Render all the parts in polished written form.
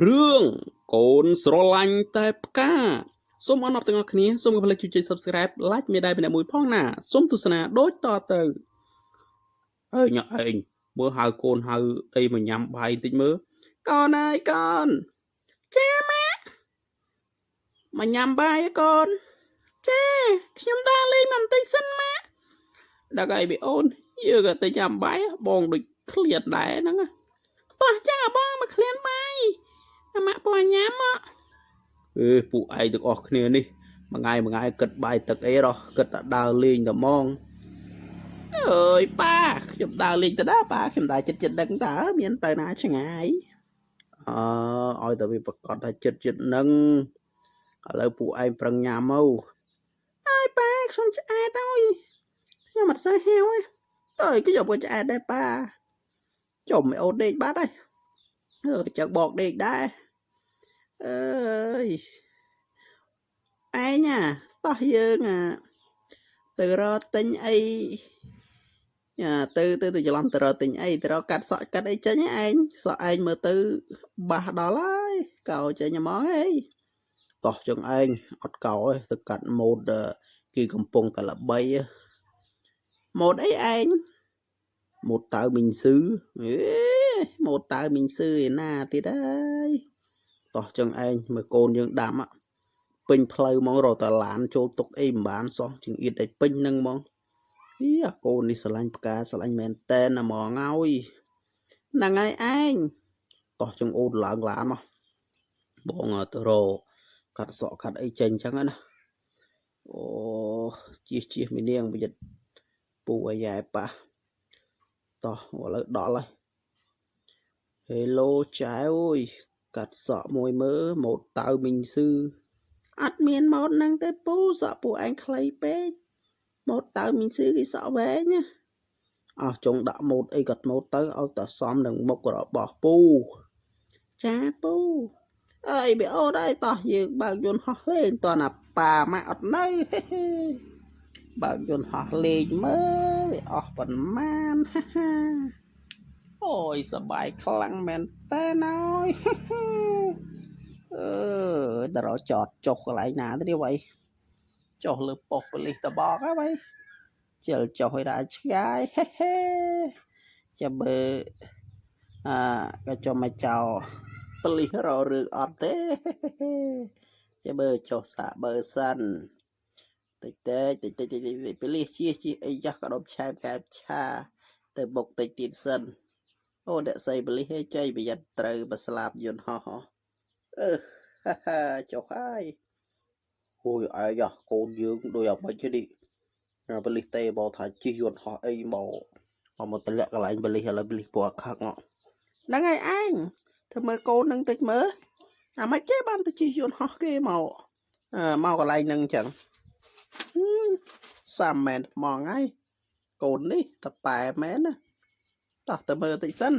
រឿងកូនស្រឡាញ់តែផ្កាសូមអរទាំងអស់គ្នាសូមកុំភ្លេចជួយ Subscribe like មេដៃម្នាក់មួយផងណាសូមទស្សនាដូចតទៅអើយញ៉ាំឯងមើលហៅកូនហៅអីមកញ៉ាំបាយតិចមើលកូនអើយកូនចាម៉ាក់មកញ៉ាំបាយកូនចាខ្ញុំដើរលេងមកបន្តិចសិនម៉ាក់ដល់ហើយពីអូនយើងក៏ទៅញ៉ាំបាយបងដូចឃ្លាតដែរហ្នឹងប៉ះចឹងបងមកឃ្លានបាយម៉ាក់បងញ៉ាំមកពួកឯងទាំងអស់គ្នានេះមួយថ្ងៃគិតបាយទឹកអីហ៎គិតតែដើរលេងតែហ្មងអើយប៉ាខ្ញុំដើរលេងទៅដែរប៉ាខ្ញុំដើរចិត្តដឹងតើមានទៅណាឆ្ងាយឲ្យតែវាប្រកាសថាចិត្តនឹងឥឡូវពួកឯងប្រឹងញ៉ាំមកអើយប៉ាខ្ញុំឆ្អែតហើយខ្ញុំអត់សូវហាវទេអើយខ្ញុំក៏ឆ្អែតដែរប៉ាចុំឲ្យអូនដេកបាត់ហើយចឹងបកដេកដែរអើយឯងតោះយើងទៅរកទិញអីទៅច្រឡំទៅរកទិញអីទៅរកកាត់សក់កាត់អីចេញឯងសក់ឯងមើលទៅបាសដល់ហើយកោចេញហ្មងហីតោះចឹងឯងអត់កោទេទៅកាត់ម៉ូតគេកំពុងតែល្បីម៉ូតអីឯងម៉ូតតៅមីងស៊ឺម៉ូតតៅមីងស៊ឺឯណាទៀតហើយតោះចឹងឯងមើលកូនយើងដាំពេញផ្លូវហ្មងរកតឡានចូលទុកអីមិនបានសោះជាងអៀតតែពេញហ្នឹងហ្មងអាកូននេះស្រឡាញ់ផ្កាស្រឡាញ់មែនតែនហ្មងហើយហ្នឹងហើយឯងតោះចឹងអូនឡើងឡានមកបងទៅរកកាត់សក់កាត់អីចេញចឹងណាអូជិះមីនាងប្រយ័ត្នពូអាយ៉ែប៉ះតោះឥឡូវដល់ហើយហេឡូចៅអើយកាត់សក់មួយមើលម៉ូតតៅមីងស៊ឺអត់មានម៉ូតហ្នឹងទេពូសក់ពូឯងខ្លីពេកម៉ូតតៅមីងស៊ឺគេសក់វែងណាអោះចុងដាក់ម៉ូតអីក៏ម៉ូតទៅឲ្យតែសមនឹងមុខរបស់ពូចាពូអើយបេអូនអើយតោះយើងបើកយន្តហោះលេងតណាប៉ាម៉ាក់អត់នៅបើកយន្តហោះលេងមើលវាអស់ប៉ុន្មានអូយសប្បាយខ្លាំងមែនតើណយតារចតចុះកន្លែងណាទៅនេះវ៉ៃចុះលើប៉ុស្តិ៍ប៉ូលីសតបកហើយវ៉ៃជិលចុះឲ្យដល់ឆ្ងាយចាំបើក៏ចុះមកចោប៉ូលីសរករឿងអត់ទេចាំបើចុះសាកបើសិនតិចប៉ូលីសជិះអីចាស់ក៏ដុំឆែបកែបឆាទៅបុកតិចទៀតសិនអូអ្នកស្អីប៉ូលីសចៃប្រយ័ត្នត្រូវបើស្លាប់យន្តហោះចុះហើយអូយឯងកូនយើងដូចអាមិនទេប៉ូលីសទេបោថាជិះយន្តហោះអីមកតម្លាក់កន្លែងប៉ូលីសឥឡូវប៉ូលីសពណ៌ខឹកហ្នឹងហើយឯងធ្វើមើលកូននឹងតិចមើលអាមិនចេះបានទៅជិះយន្តហោះគេមកកន្លែងហ្នឹងអញ្ចឹងសាមមែនហ្មងហើយកូននេះតប៉ែមែនណាតោះទៅមើលតិចសិន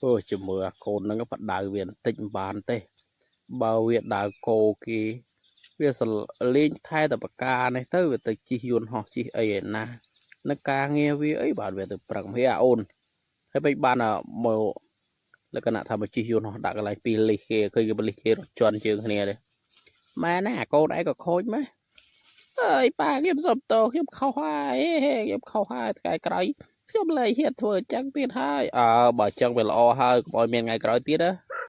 អូជមើលកូនហ្នឹងបដៅវាបន្តិចមិនបានទេបើវាដើរគោគេវាលេងថែតបកានេះទៅវាទៅជិះយន្តហោះជិះអីឯណានៅការងារវាអីបាទវាទៅប្រឹងហេអូនហើយបែបបានមកលក្ខណៈថាមកជិះយន្តហោះដាក់កន្លែងពីលីសគេឃើញគេបលីសគេរត់ជន់ជើងគ្នាទេម៉ែណាកូនឯងក៏ខូចម៉េះអើយប៉ាខ្ញុំសុំតោខ្ញុំខុសហើយខ្ញុំខុសហើយថ្ងៃក្រោយខ្ញុំលែងហ៊ានធ្វើអញ្ចឹងទៀតហើយបើអញ្ចឹងវាល្អហើយកុំឲ្យមានថ្ងៃក្រោយទៀត